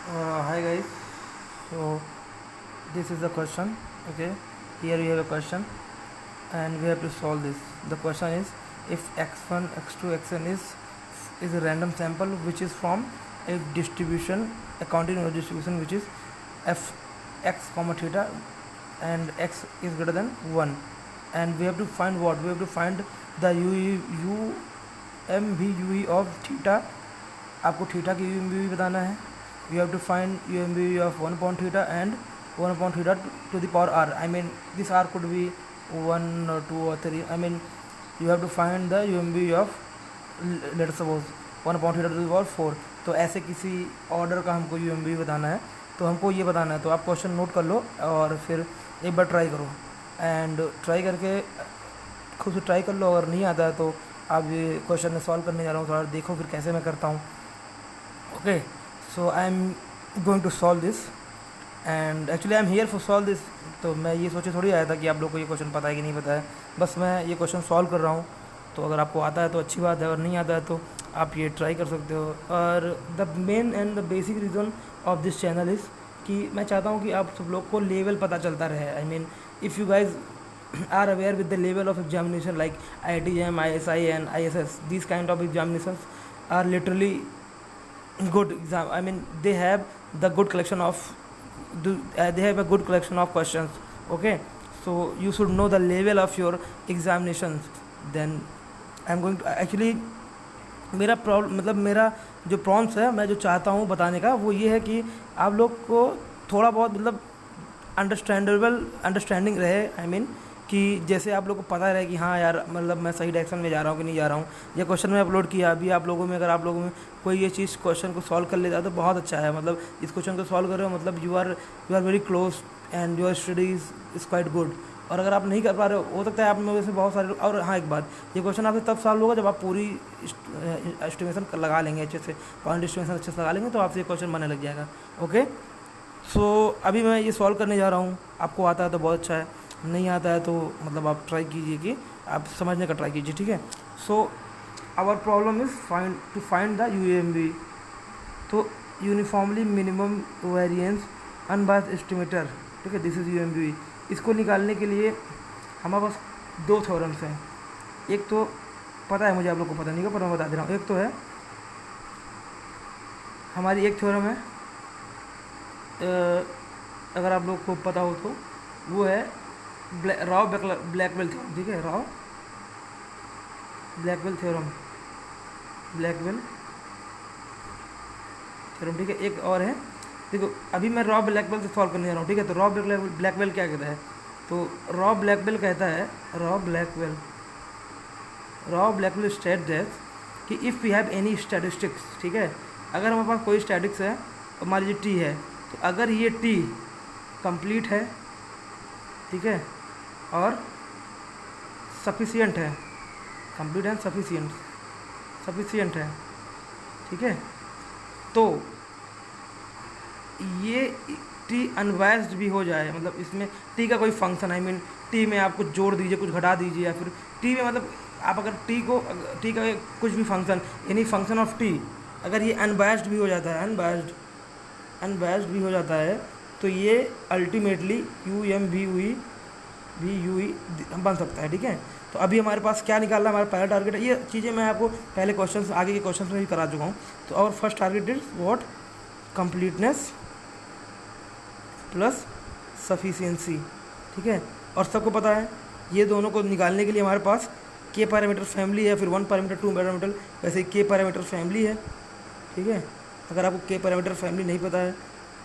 Hi guys, so this is the question. Okay, here we have a question and we have to solve this. The question is, if x1 x2 xn is a random sample which is from a distribution, a continuous distribution which is f x comma theta, and x is greater than 1, and we have to find what? We have to find the UMV of theta. आपको theta की UMV बताना है. You have to find UMV of 1 upon theta and 1 upon theta to the power r. I mean, this r could be 1 or 2 or 3. I mean, you have to find the UMV of, let us suppose, 1 upon theta to the power 4. तो ऐसे किसी order का हमको UMV बताना है, तो हमको ये बताना है. तो आप क्वेश्चन नोट कर लो और फिर एक बार ट्राई करो, एंड ट्राई करके खुद से ट्राई कर लो. अगर नहीं आता है तो आप ये क्वेश्चन में सॉल्व करने जा रहा हूँ, थोड़ा देखो फिर कैसे मैं करता हूँ. Okay, so I am going to solve this, and actually I am here for solve this. तो मैं ये सोचे थोड़ी आया था कि आप लोग को ये क्वेश्चन पता है कि नहीं पता है, बस मैं ये क्वेश्चन सॉल्व कर रहा हूँ. तो अगर आपको आता है तो अच्छी बात है, अगर नहीं आता है तो आप ये ट्राई कर सकते हो. और the main and the basic reason of this channel is कि मैं चाहता हूँ कि आप सब लोग को लेवल पता चलता रहे. I mean, if you guys are aware with the level of examination like IIT-JEM, ISI and ISS, these kind of examinations are literally good exam. I mean, they have the good collection of they have a good collection of questions. Okay, so you should know the level of your examinations. Then I'm going to actually, मेरा problem मतलब मेरा जो prompts है, मैं जो चाहता हूँ बताने का वो ये है कि आप लोग को थोड़ा बहुत मतलब अंडरस्टैंडिंग रहे. आई मीन कि जैसे आप लोग को पता रहे कि हाँ यार, मतलब मैं सही डायरेक्शन में जा रहा हूँ कि नहीं जा रहा हूँ. ये क्वेश्चन में अपलोड किया अभी आप लोगों में, अगर आप लोगों में कोई ये चीज़ क्वेश्चन को सॉल्व कर लेता है तो बहुत अच्छा है. मतलब इस क्वेश्चन को सॉल्व कर रहे हो मतलब you are very close and your studies is quite good. और अगर आप नहीं कर पा रहे हो सकता है आप में वैसे बहुत सारे. और हाँ, एक बात, ये क्वेश्चन आपसे तब सॉल्व होगा जब आप पूरी एस्टिमेशन लगा लेंगे अच्छे से, पॉइंट एस्टिमेशन अच्छे से लगा लेंगे, तो आपसे ये क्वेश्चन बनने लग जाएगा. ओके, सो अभी मैं ये सॉल्व करने जा रहा हूँ. आपको आता है तो बहुत अच्छा है, नहीं आता है तो मतलब आप ट्राई कीजिए कि आप समझने का ट्राई कीजिए. ठीक है, so our problem is find the UMV. तो uniformly minimum variance unbiased estimator. ठीक है, दिस इज़ UMV. इसको निकालने के लिए हमारे पास दो थ्योरम्स हैं. एक तो पता है मुझे, आप लोग को पता नहीं होगा पर मैं बता दे रहा हूँ. एक तो है हमारी एक थ्योरम है, अगर आप लोग को पता हो तो, वो है राव ब्लैकवेल थ्योरम. ठीक है, राव ब्लैकवेल थ्योरम. ठीक है, एक और है. देखो, अभी मैं रॉ ब्लैकवेल से सॉल्व करने जा रहा हूँ. ठीक है, तो रॉ ब्लैकवेल क्या कहता है? तो रॉ ब्लैकवेल कहता है, रॉ ब्लैकवेल स्टेट दैट कि if we have any statistics. ठीक है, अगर हमारे पास कोई स्टैटिक्स है, मान लीजिए टी है, तो अगर ये टी कंप्लीट है, ठीक है, और सफिशिएंट है, कंप्लीट एंड सफिशिएंट है, ठीक है, तो ये टी अनबायस्ड भी हो जाए. मतलब इसमें टी का कोई फंक्शन, आई मीन टी में आप कुछ जोड़ दीजिए, कुछ घटा दीजिए, या फिर टी में मतलब आप अगर टी का कुछ भी फंक्शन, यानी फंक्शन ऑफ टी, अगर ये अनबायस्ड भी हो जाता है, अनबायस्ड भी हो जाता है, तो ये अल्टीमेटली UMV बन सकता है. ठीक है, तो अभी हमारे पास क्या निकालना है, हमारा पहला टारगेट है. ये चीज़ें मैं आपको पहले क्वेश्चन आगे के क्वेश्चन में भी करा चुका हूँ. तो और first target is what? Completeness plus sufficiency. ठीक है, और सबको पता है ये दोनों को निकालने के लिए हमारे पास के पैरामीटर फैमिली है, फिर 1 पैरामीटर 2 पैरामीटर, वैसे के पैरामीटर फैमिली है. ठीक है, अगर आपको के पैरामीटर फैमिली नहीं पता है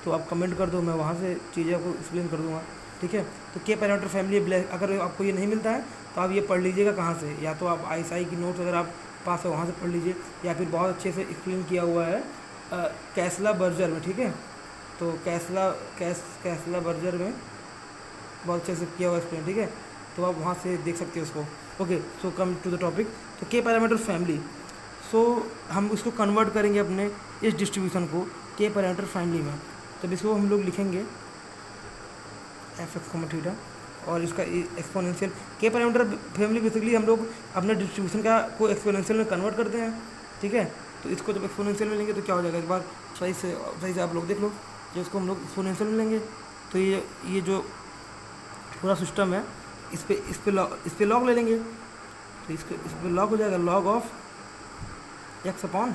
तो आप कमेंट कर दो, मैं वहाँ से चीज़ें आपको एक्सप्लेन कर दूँगा. ठीक है, तो के पैरामीटर फैमिली, अगर आपको ये नहीं मिलता है तो आप ये पढ़ लीजिएगा कहाँ से, या तो आप ISI की नोट्स अगर आप पास है वहाँ से पढ़ लीजिए, या फिर बहुत अच्छे से एक्सप्लेन किया हुआ है कैसला बर्जर में. ठीक है, तो कैसला बर्जर में बहुत अच्छे से किया हुआ एक्सप्लेन. ठीक है, तो आप वहाँ से देख सकते हो उसको. Okay, so come to the topic. तो के पैरामीटर फैमिली, सो हम उसको कन्वर्ट करेंगे अपने इस डिस्ट्रीब्यूशन को के पैरामीटर फैमिली में. तब इसको हम लोग लिखेंगे fx, थीटा, और इसका एक्सपोनेंशियल. के पैरामीटर फैमिली बेसिकली हम लोग अपने डिस्ट्रीब्यूशन का को एक्सपोनेंशियल में कन्वर्ट करते हैं. ठीक है, तो इसको जब एक्सपोनेंशियल में लेंगे तो क्या हो जाएगा, एक बार सही से आप लोग देख लो। जब इसको हम लोग एक्सपोनेंशियल में लेंगे तो ये जो पूरा सिस्टम है इस पे लॉग ले लेंगे, तो इस पर लॉग हो जाएगा, log of x upon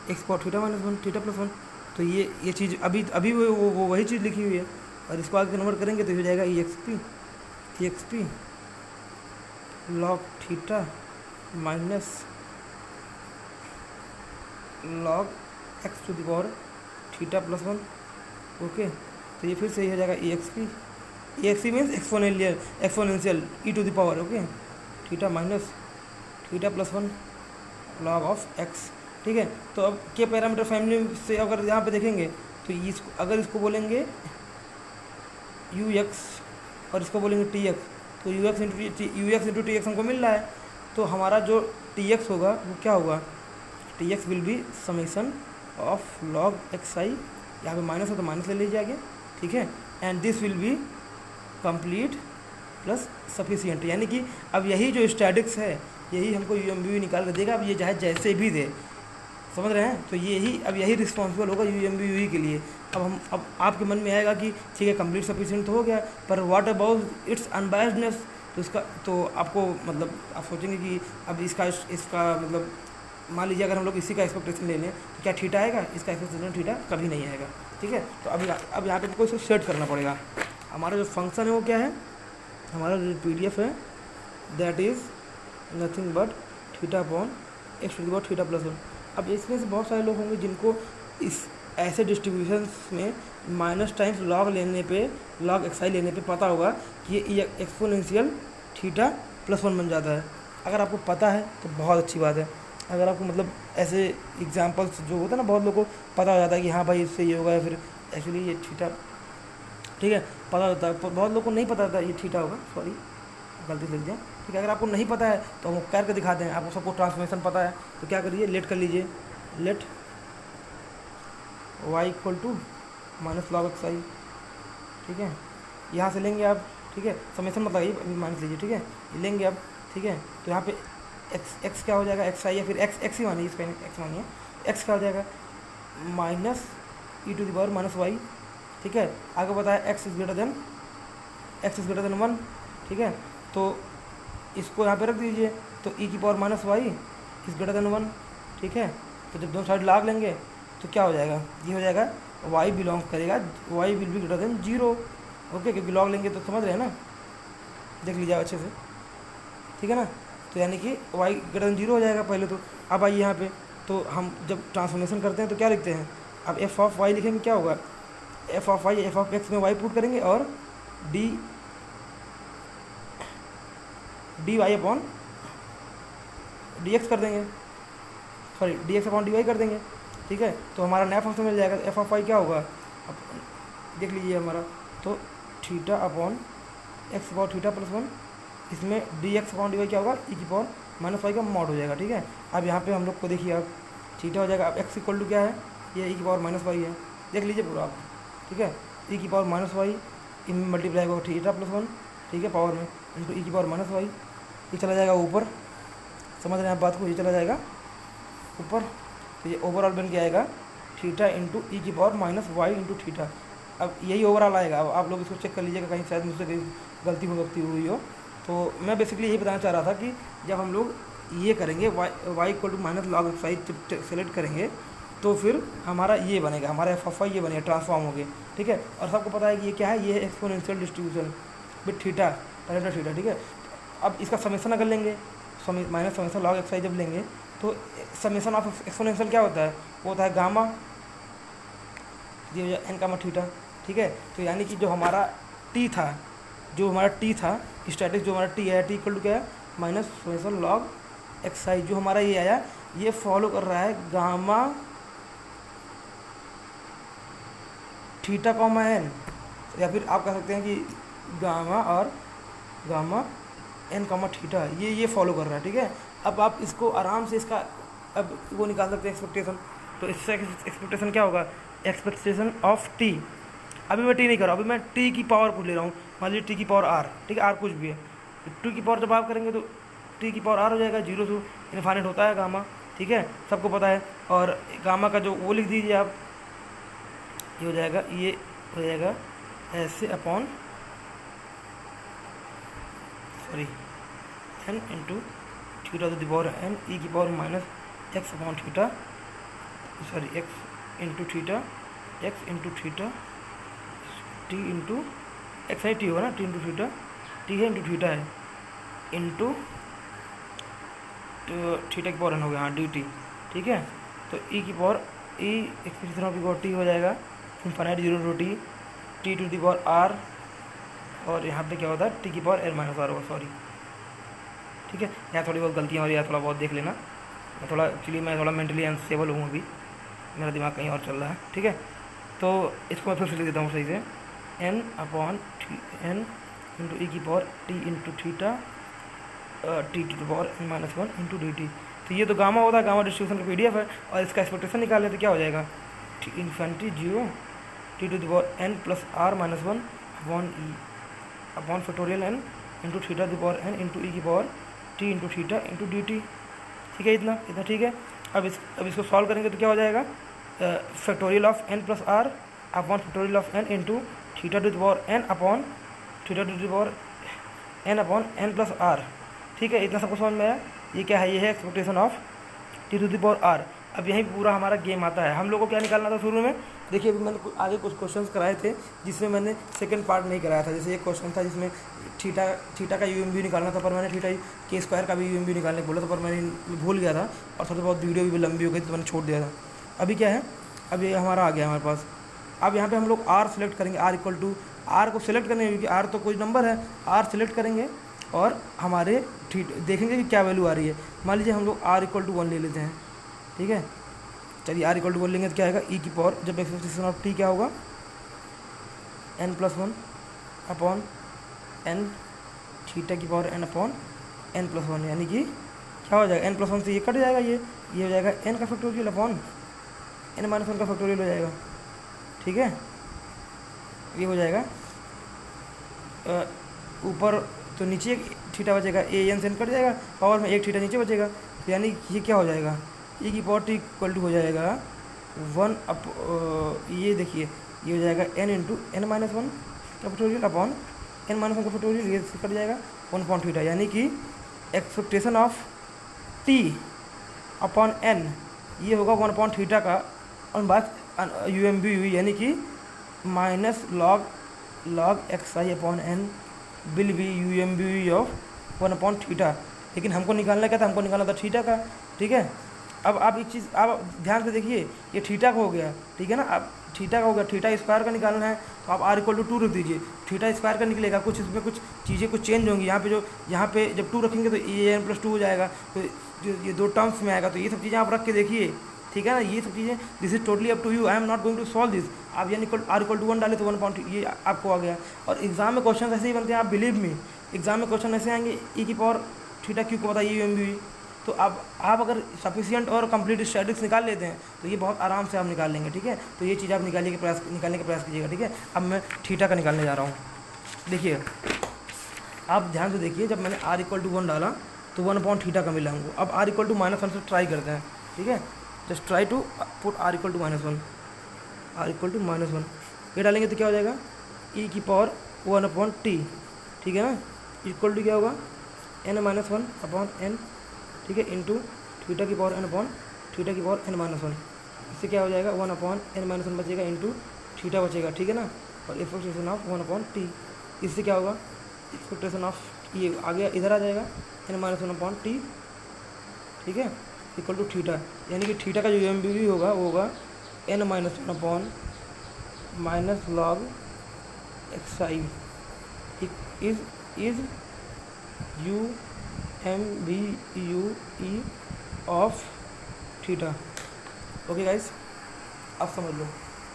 X power theta minus one theta plus one. तो ये चीज़ अभी वो वही चीज़ लिखी हुई है, और इसको आगे कन्वर्ट करेंगे तो हो जाएगा E X P log theta minus log X to the power theta plus one. Okay, तो ये फिर से हो जाएगा E X P means exponential E to the power, okay, theta minus theta plus one log of X. ठीक है, तो अब के पैरामीटर फैमिली से अगर यहाँ पे देखेंगे तो अगर इसको बोलेंगे यू एक्स और इसको बोलेंगे टी एक्स, तो you x into T x हमको मिल रहा है, तो हमारा जो टी एक्स होगा वो क्या होगा, T X will be summation of log x I, यहाँ पे माइनस है तो माइनस ले लीजिए आगे, ठीक है, and this will be complete plus sufficient. यानी कि अब यही जो स्टैटिक्स है यही हमको यू एम वी निकाल कर देगा। अब ये चाहे जैसे भी दे, समझ रहे हैं, तो यही रिस्पॉन्सिबल होगा यू एम वी के लिए। अब आपके मन में आएगा कि ठीक है कंप्लीट सफिशिएंट तो हो गया, पर व्हाट अबाउट इट्स अनबायस्डनेस, तो आपको मतलब आप सोचेंगे कि अब इसका मतलब मान लीजिए अगर हम लोग इसी का एक्सपेक्टेशन ले लें तो क्या थीटा आएगा, इसका एक्सपेक्टेशन थीटा कभी नहीं आएगा। ठीक है, तो अब यहाँ पे हमको इसको सेट करना पड़ेगा। हमारा जो फंक्शन है वो क्या है, हमारा जो PDF है that is nothing but theta upon x to the power theta plus one. अब इसमें से बहुत सारे लोग होंगे जिनको इस ऐसे डिस्ट्रीब्यूशंस में माइनस टाइम्स लॉग लेने पे, लॉग एक्स आई लेने पे पता होगा कि ये एक्सपोनेंशियल थीटा प्लस वन बन जाता है। अगर आपको पता है तो बहुत अच्छी बात है। अगर आपको मतलब ऐसे एग्जांपल्स जो होता है ना, बहुत लोगों को पता हो जाता है कि हाँ भाई इससे ये होगा, या फिर एक्चुअली ये थीटा, ठीक है, पता होता है। बहुत लोगों को नहीं पता था ये थीटा होगा, सॉरी गलती से लिख दिया, ठीक है। अगर आपको नहीं पता है तो हम करके दिखाते हैं। आपको सबको ट्रांसफॉर्मेशन पता है तो क्या करिए, लेट कर लीजिए, let y equal to minus log x I, ठीक है, यहाँ से लेंगे आप, ठीक है, समेसन मतलब ये अभी माइनस लीजिए, ठीक है, लेंगे अब, ठीक है, तो यहाँ पे x क्या हो जाएगा, एक्स आई, या फिर x ही मानिए, इसका x मानिए, x क्या हो जाएगा minus e to the power minus y, ठीक है। आगे बताया x is greater than one, ठीक है, तो इसको यहाँ पे रख दीजिए, तो e की power minus y is greater than one, ठीक है। तो जब दोनों साइड लाग लेंगे तो क्या हो जाएगा, ये हो जाएगा y बिलोंग करेगा, y will be greater than zero, okay, क्योंकि लॉग लेंगे तो समझ रहे हैं ना, देख लीजिए अच्छे से, ठीक है ना। तो यानी कि y ग्रेटर देन जीरो हो जाएगा पहले तो। अब आइए यहाँ पे, तो हम जब ट्रांसफॉर्मेशन करते हैं तो क्या लिखते हैं, अब एफ ऑफ वाई लिखेंगे, क्या होगा, f of y, f of x में वाई पुट करेंगे और d y upon d x कर देंगे, sorry d x upon D y कर देंगे, ठीक है। तो हमारा नया फंक्शन मिल जाएगा। एफ ऑफ वाई क्या होगा, अब देख लीजिए हमारा, तो theta upon X power theta plus one, इसमें D x upon D Y क्या होगा, ई की पावर माइनस वाई का मॉड हो जाएगा, ठीक है। अब यहाँ पे हम लोग को देखिए, अब थीटा हो जाएगा, अब एक्स इक्वल टू क्या है, ये ई की पावर माइनस वाई है, देख लीजिए पूरा आप, ठीक है, ई की पावर माइनस वाई इनमें मल्टीप्लाई होगा थीटा प्लस वन, ठीक है, पावर में इंटू ई की पावर माइनस वाई, ये चला जाएगा ऊपर, समझ रहे हैं आप बात को, ये चला जाएगा ऊपर, तो ये ओवरऑल बन के आएगा थीटा इंटू ई की power minus y into theta. अब यही ओवरऑल आएगा। अब आप लोग इसको चेक कर लीजिएगा, कहीं शायद मुझसे कहीं गलती हो सकती हुई हो। तो मैं बेसिकली यही बताना चाह रहा था कि जब हम लोग ये करेंगे y equal to minus log x i select करेंगे तो फिर हमारा ये बनेगा, हमारा एफ ऑफ वाई ये बनेगा, ट्रांसफॉर्म हो गया, ठीक है। और सबको पता है कि ये क्या है, ये है exponential distribution with theta, parameter theta, ठीक है। अब इसका समेसन अगर लेंगे, माइनस समेसन लॉग एक्स आई जब लेंगे तो समेसन ऑफ एक्सपोनेंशियल क्या होता है, वो होता है गामा ये एन कामा थीटा, ठीक है। तो यानी कि जो हमारा टी था, स्टैटिक जो हमारा टी है, टी इक्वल टू क्या है, माइनस समेसन लॉग एक्स आई, जो हमारा ये आया ये फॉलो कर रहा है गामा थीटा कॉमा एन, या फिर आप कह सकते हैं कि गामा एन कॉमा थीटा, ये फॉलो कर रहा है, ठीक है। अब आप इसको आराम से इसका अब वो निकाल सकते हैं एक्सपेक्टेशन। तो इससे एक्सपेक्टेशन क्या होगा, एक्सपेक्टेशन ऑफ टी, अभी मैं टी नहीं कर रहा हूँ, अभी मैं टी की पावर को ले रहा हूँ, मान लीजिए टी की पावर आर, ठीक है, आर कुछ भी है, टी की पावर जब आप करेंगे तो टी की पावर आर हो जाएगा, जीरो से इनफाइनाइट होता है गामा, ठीक है, सबको पता है। और गामा का जो वो लिख दीजिए आप, ये हो जाएगा ऐसे upon sorry N into theta to the power N E की power minus X upon theta, sorry X into theta T into X है, टी होगा ना, टी इंटू थीटा, टी है इंटू थीटा है, इंटू थीटा की power N हो गया, हाँ डी टी। ठीक है, तो ई की पावर ई एक्सप्रेशन ऑफ की पावर टी हो जाएगा infinite zero to t to the power r, और यहाँ पे क्या होता है टी की पावर एन माइनस आर होगा, सॉरी। ठीक है, यहाँ थोड़ी बहुत गलतियाँ हो रही है, थोड़ा बहुत देख लेना। मैं थोड़ा मेंटली अनस्टेबल हूँ अभी, मेरा दिमाग कहीं और चल रहा है। ठीक है, तो इसको मैं फिर से लिख देता हूँ सही से, एन अपॉन एन इंटू ई की power T into theta t to the power n minus one into D t. तो ये तो गामा होता है, गामा डिस्ट्रीब्यूशन का PDF है, और इसका एक्सपेक्टेशन निकालें तो क्या हो जाएगा, infinity zero T to the power N plus R minus one upon E upon factorial N into theta the power N into ई की power T into theta into D T. ठीक है, इतना ठीक है। अब इसको सॉल्व करेंगे तो क्या हो जाएगा, factorial of n plus r upon factorial of n into theta to the power N upon theta to the power N upon N plus r. ठीक है, इतना सबको समझ में आया। ये क्या है, ये है expectation of t to the power r. अब यहीं पूरा हमारा गेम आता है। हम लोग को क्या निकालना था शुरू में, देखिए अभी मैंने आगे कुछ क्वेश्चंस कराए थे जिसमें मैंने सेकंड पार्ट नहीं कराया था। जैसे एक क्वेश्चन था जिसमें थीटा का UMB निकालना था, पर मैंने थीटा के स्क्वायर का भी UMB निकालने को बोला था, पर मैंने भूल गया था, और थोड़ी बहुत वीडियो भी लंबी हो गई तो मैंने छोड़ दिया था। अभी क्या है, अब ये हमारा आ गया हमारे पास। अब यहाँ पे हम लोग आर सेलेक्ट करेंगे, आर इक्वल टू आर को सेलेक्ट करेंगे क्योंकि आर तो कोई नंबर है, आर सेलेक्ट करेंगे और हमारे देखेंगे कि क्या वैल्यू आ रही है। मान लीजिए हम लोग आर इक्वल टू 1 ले लेते हैं। ठीक है, चलिए आर इक्वल टू 1 लेंगे तो क्या आएगा, ई की पावर, जब एक्सपेक्टेशन ऑफ टी क्या होगा, N plus one upon N theta की power N upon N plus one, यानी कि क्या हो जाएगा, एन प्लस वन से ये कट जाएगा, ये हो जाएगा एन का factorial upon N minus one का फैक्टोरियल हो जाएगा। ठीक है, ये हो जाएगा ऊपर, तो नीचे एक थीटा बचेगा, ए एन से एन कट जाएगा, पावर में एक थीटा नीचे बचेगा, तो यानी ये क्या हो जाएगा, ई की पावर टी इक्वल टू हो जाएगा वन अप, ये देखिए ये हो जाएगा N into N minus one का factorial upon N minus one का फैक्टोरियल, ये कट जाएगा 1 थीटा, यानी कि expectation of T upon N ये होगा 1 थीटा का, और बात UMB हुई, यानी कि minus log x i upon n will be UMB of 1 theta. लेकिन हमको निकालना क्या था, हमको निकालना था थीटा का। ठीक है, अब आप एक चीज़ आप ध्यान से देखिए, ये थीटा का हो गया, ठीक है ना, अब थीटा का हो गया, थीटा स्क्वायर का निकालना है तो आप आर इक्वल टू 2 रख दीजिए, थीटा स्क्वायर का निकलेगा, कुछ इसमें कुछ चीज़ें कुछ चेंज होंगी। यहाँ पे जब 2 रखेंगे तो ए एन प्लस 2 हो जाएगा, तो ये 2 टर्म्स में आएगा, तो ये सब चीज़ें आप रख के देखिए। ठीक है ना, ये सब चीज़ें this is totally up to you, I am not going to solve this. आप यानी आर इक्वल टू 1 डाले तो 1 ये आपको आ गया। और एग्जाम में क्वेश्चन ऐसे ही बनते हैं, आप बिलीव मी, एग्जाम में क्वेश्चन ऐसे आएंगे, ई की पावर थीटा क्यू को बताइए UMB। तो आप अगर सफिशिएंट और कंप्लीट स्टैटिक्स निकाल लेते हैं तो ये बहुत आराम से आप निकाल लेंगे। ठीक है, तो ये चीज़ आप निकालने का प्रयास कीजिएगा। ठीक है, अब मैं थीटा का निकालने जा रहा हूँ। देखिए आप ध्यान से देखिए, जब मैंने आर इक्वल टू 1 डाला तो 1 थीटा का मिला हमको। अब आर इक्वल टू -1 से ट्राई करते हैं। ठीक है, just try to put r equal to -1, r equal to -1 ये डालेंगे तो क्या हो जाएगा, ई की पावर 1/t। ठीक है ना, इक्वल टू क्या होगा, n-1 अपॉन n, ठीक है, इंटू थीटा की पावर n अपॉन थीटा की पावर n-1। इससे क्या हो जाएगा, 1/n-1 बचेगा इंटू थीटा बचेगा। ठीक है ना, और एक्सपेक्टेशन ऑफ 1/t, इससे क्या होगा, एक्सपेक्टेशन ऑफ ये आ गया, इधर आ जाएगा n-1/t। ठीक है, इक्वल टू थीटा, यानी कि थीटा का जो UMB होगा वो होगा n-1 upon minus log x I is UMBUE of theta. Okay guys, अब समझ लो।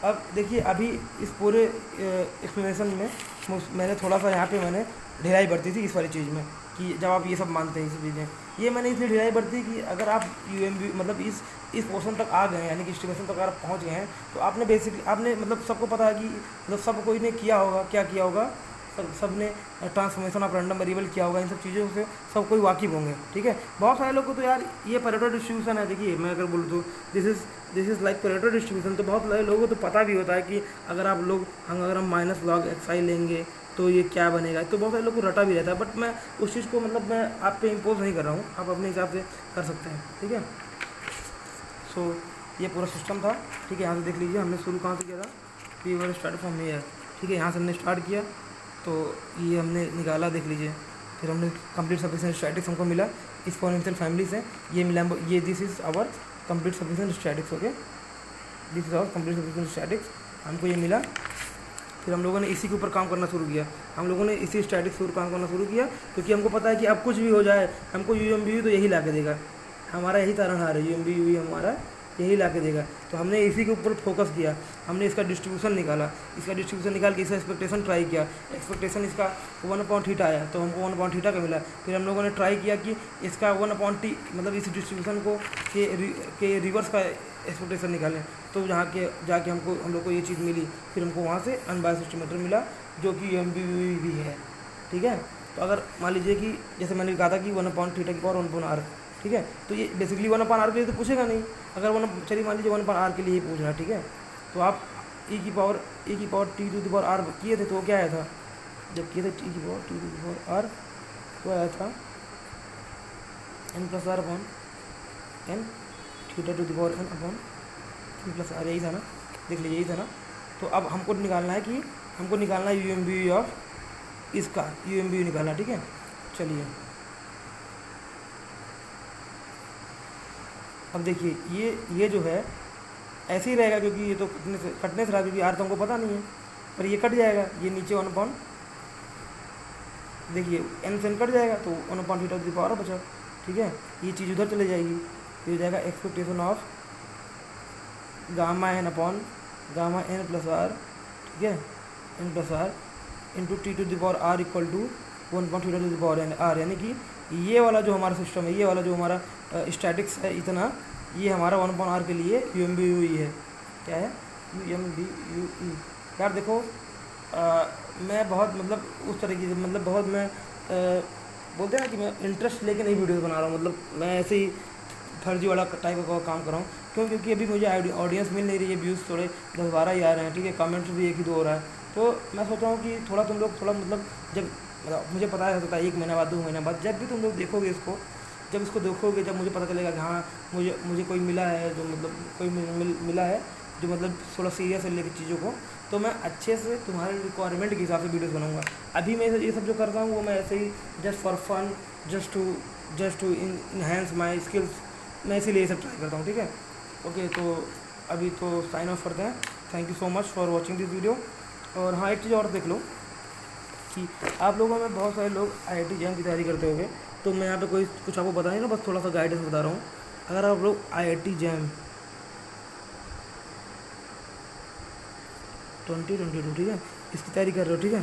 अब देखिए अभी इस पूरे एक्सप्लेनेशन में मैंने थोड़ा सा यहाँ पे मैंने ढिलाई बरती थी इस वाली चीज़ में, कि जब आप ये सब मानते हैं ये सब चीज़ें, ये मैंने इसलिए ढिलाई बरती कि अगर आप UMB मतलब इस पोर्शन तक आ गए हैं, यानी कि एस्टिमेशन तक अगर आप पहुँच गए हैं, तो आपने बेसिकली आपने मतलब सबको पता है कि मतलब सब कोई ने किया होगा, क्या किया होगा सब ने ट्रांसफॉर्मेशन ऑफ रैंडम वेरिएबल किया होगा, इन सब चीज़ों से सब कोई वाकिफ़ होंगे, ठीक है। बहुत सारे लोग को तो यार ये पेरेटो डिस्ट्रीब्यूशन है, देखिए मैं अगर बोलूँ तो this is like Pareto distribution, तो बहुत सारे लोगों को तो पता भी होता है कि अगर हम माइनस लॉग xi लेंगे तो ये क्या बनेगा, तो बहुत सारे लोग को रटा भी रहता है। बट मैं उस चीज़ को मतलब मैं आप पे इम्पोज नहीं कर रहा हूँ, आप अपने हिसाब से कर सकते हैं, ठीक है। सो ये पूरा सिस्टम था, ठीक है। यहाँ से देख लीजिए हमने शुरू कहाँ से किया था, we were start from here, ठीक है। यहाँ से हमने स्टार्ट किया तो ये हमने निकाला, देख लीजिए। फिर हमने कंप्लीट सफिशिएंट स्टैटिक्स हमको मिला एक्सपोनेंशियल फैमिली से, ये मिला ये this is our complete sufficient statistics, okay, this is our complete sufficient statistics, हमको ये मिला। फिर हम लोगों ने इसी के ऊपर काम करना शुरू किया, हम लोगों ने इसी स्टैटिक्स के ऊपर काम करना शुरू किया, क्योंकि हमको पता है कि अब कुछ भी हो जाए हमको UMBU तो यही ला के देगा, हमारा यही तारणहार है, UMBU हमारा यही ला के देगा। तो हमने इसी के ऊपर फोकस किया, हमने इसका डिस्ट्रीब्यूशन निकाला, इसका डिस्ट्रीब्यूशन निकाल के इसका एक्सपेक्टेशन ट्राई किया, एक्सपेक्टेशन इसका 1/θ आया तो हमको 1/θ का मिला। फिर हम लोगों ने ट्राई किया कि इसका 1/t मतलब इस डिस्ट्रीब्यूशन को के रिवर्स का एक्सपेक्टेशन निकालें, तो जाके हम लोग को ये चीज़ मिली। फिर हमको वहाँ से अनबायस्ड एस्टिमेटर मिला जो कि UMBU भी है, ठीक है। तो अगर मान लीजिए कि जैसे मैंने कहा था कि 1/θ/1/r, ठीक है, तो ये बेसिकली 1/r के लिए तो पूछेगा नहीं, अगर चलिए मान लीजिए 1/r के लिए ही पूछ रहा है, ठीक है। तो आप e की पावर t⁻r किए थे तो वो क्या आया था, जब किए थे t⁻r तो आया था n+r/n θ⁴n/n+r, यही था ना, देख लीजिए यही था ना। तो अब हमको निकालना है UMBU ऑफ इसका, UMBU निकालना, ठीक है। चलिए अब देखिए ये जो है ऐसे ही रहेगा, क्योंकि ये तो कटने से रहा, क्योंकि आर तो हमको पता नहीं है, पर ये कट जाएगा, ये नीचे 1/, देखिए n से n कट जाएगा तो 1/θ बचा, ठीक है। ये चीज़ उधर चले जाएगी, ये हो जाएगा एक्सपेक्टेशन ऑफ गामा n+r, ठीक है, n+r into t⁻r equal to 1/θ⁴r, यानी कि ये वाला जो हमारा सिस्टम है, ये वाला जो हमारा स्टैटिक्स है इतना, ये हमारा 1/r के लिए UMBU ही है, क्या है UMBU। यार देखो मैं बहुत मतलब उस तरीके से मतलब बहुत मैं बोलते हैं ना कि मैं इंटरेस्ट लेके नहीं वीडियो बना रहा हूँ, मतलब मैं ऐसे ही फर्जी वाला टाइप का काम कर रहा हूँ। क्योंकि अभी मुझे ऑडियंस मिल नहीं रही है, व्यूज़ थोड़े 10-12 ही आ रहे हैं, ठीक है, कमेंट्स भी 1 ही 2 हो रहा है। तो मैं सोच रहा हूँ कि थोड़ा तुम लोग थोड़ा मतलब जब मुझे पता है होता है 1 महीना बाद 2 महीना बाद जब भी तुम लोग देखोगे इसको, जब मुझे पता चलेगा कि हाँ मुझे कोई मिला है जो मतलब कोई मिला है जो मतलब थोड़ा सीरियस है लेकर चीज़ों को, तो मैं अच्छे से तुम्हारे रिक्वायरमेंट के हिसाब से वीडियोस बनाऊंगा। अभी मैं ये सब जो कर रहा हूँ वो मैं ऐसे ही just for fun, just to enhance my skills, मैं इसीलिए ये सब ट्राई करता हूँ, ठीक है। ओके, तो अभी तो साइन ऑफ करते हैं। Thank you so much for watching this video. और हाँ, एक चीज़ और देख लो कि आप लोगों में बहुत सारे लोग IIT JAM की तैयारी करते होंगे, तो मैं यहाँ पे कोई कुछ आपको बता नहीं ना, बस थोड़ा सा गाइडेंस बता रहा हूँ। अगर आप लोग IIT JAM 2022, ठीक है, इसकी तैयारी कर रहे हो, ठीक है,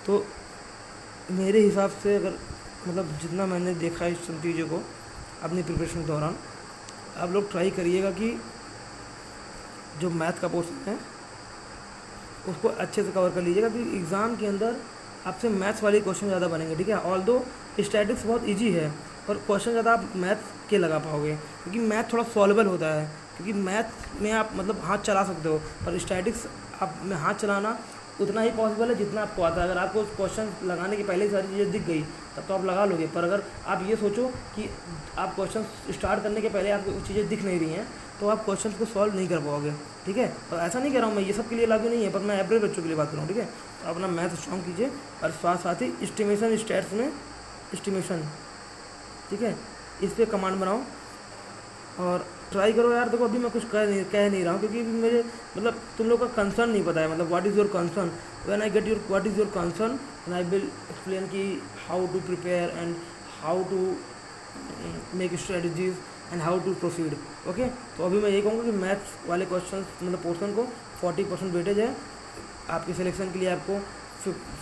तो मेरे हिसाब से अगर मतलब जितना मैंने देखा है इस सब चीज़ों को अपनी प्रिपरेशन के दौरान, आप लोग ट्राई करिएगा कि जो मैथ का पोर्शन है उसको अच्छे से कवर कर लीजिएगा, क्योंकि एग्ज़ाम के अंदर आपसे मैथ्स वाले क्वेश्चन ज़्यादा बनेंगे, ठीक है। ऑल्दो स्टैटिक्स बहुत इजी है, पर क्वेश्चन ज़्यादा आप मैथ के लगा पाओगे, क्योंकि मैथ थोड़ा सॉल्वेबल होता है, क्योंकि मैथ में आप मतलब हाथ चला सकते हो, पर स्टैटिक्स आप में हाथ चलाना उतना ही पॉसिबल है जितना आपको आता है। अगर आपको क्वेश्चन लगाने की पहले ही सारी चीज़ें दिख गई तब तो आप लगा लोगे, पर अगर आप ये सोचो कि आप क्वेश्चन स्टार्ट करने के पहले आपको चीज़ें दिख नहीं रही हैं तो आप क्वेश्चन को सॉल्व नहीं कर पाओगे, ठीक है। और ऐसा नहीं कह रहा हूँ मैं, ये सब के लिए लागू नहीं है, पर मैं एवरेज बच्चों के लिए बात कर रहा हूँ, ठीक है। तो अपना मैथ स्ट्रॉन्ग कीजिए और साथ ही एस्टिमेशन स्टैट्स में एस्टिमेशन, ठीक है, इस पर कमांड बनाओ और ट्राई करो। यार देखो अभी मैं कुछ कह नहीं रहा हूँ, क्योंकि मुझे मतलब तुम लोग का कंसर्न नहीं पता है, मतलब what is your concern. When I get your what is your concern and I will explain कि how to prepare and how to make strategies and how to proceed, okay. तो अभी मैं ये कहूँगा कि मैथ्स वाले क्वेश्चन मतलब portion को 40% वेटेज है आपके सिलेक्शन के लिए। आपको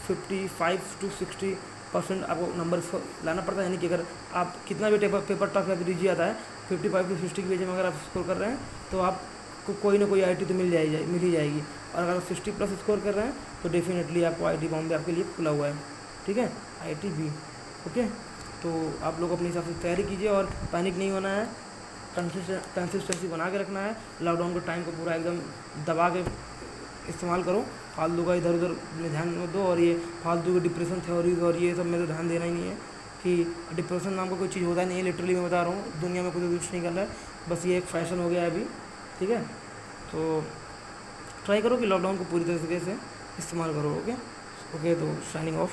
55 to 60% आपको नंबर लाना पड़ता है, यानी कि अगर आप कितना भी पेपर टफ या इजी आता है 55 to 60 के बीच में अगर आप स्कोर कर रहे हैं तो आप कोई ना कोई आईटी तो मिल ही जाएगी। और अगर आप 60+ स्कोर कर रहे हैं तो डेफिनेटली आपको आईटी बॉम्बे आपके लिए खुला हुआ है, ठीक है, आईटी भी। ओके, तो आप लोग अपने हिसाब से तैयारी कीजिए और पैनिक नहीं होना है, कंसिस्टेंसी बना के रखना है। लॉकडाउन के टाइम को पूरा एकदम दबा के इस्तेमाल करो, फालतू का इधर उधर में ध्यान मत दो। और ये फालतू के डिप्रेशन थ्योरीज और ये सब में तो ध्यान देना ही नहीं है, कि डिप्रेशन नाम का कोई चीज़ होता नहीं है। लिटरली मैं बता रहा हूँ, दुनिया में कुछ नहीं कर रहा है, बस ये एक फैशन हो गया है अभी, ठीक है। तो ट्राई करो कि लॉकडाउन को पूरी तरीके से इस्तेमाल करो। ओके, तो साइनिंग ऑफ।